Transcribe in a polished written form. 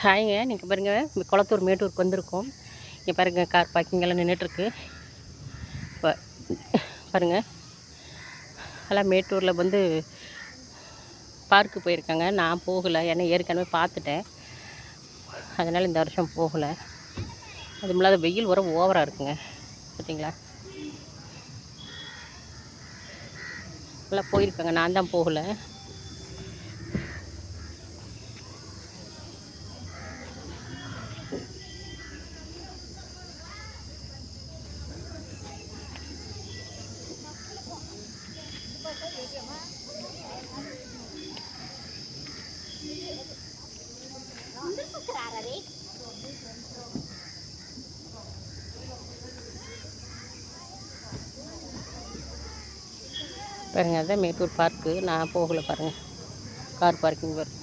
ஹாய்ங்க, நீங்கள் பாருங்கள் குளத்தூர் மேட்டூருக்கு வந்திருக்கோம். இங்கே பாருங்கள் கார் பார்க்கிங்கெல்லாம் நின்றுட்டுருக்கு. இப்போ பாருங்கள் எல்லாம் மேட்டூரில் வந்து பார்க்கு போயிருக்காங்க. நான் போகலை, ஏன்னா ஏற்கனவே பார்த்துட்டேன். அதனால் இந்த வருஷம் போகலை. அதுவும் இல்லாத வெயில் உரம் ஓவராக இருக்குங்க. பார்த்தீங்களா, எல்லாம் போயிருக்காங்க, நான் தான் போகலை. பாருங்கள், அதுதான் மேட்டூர் பார்க்கு. நான் போகலை. பாருங்கள் கார் பார்க்கிங் வரும்.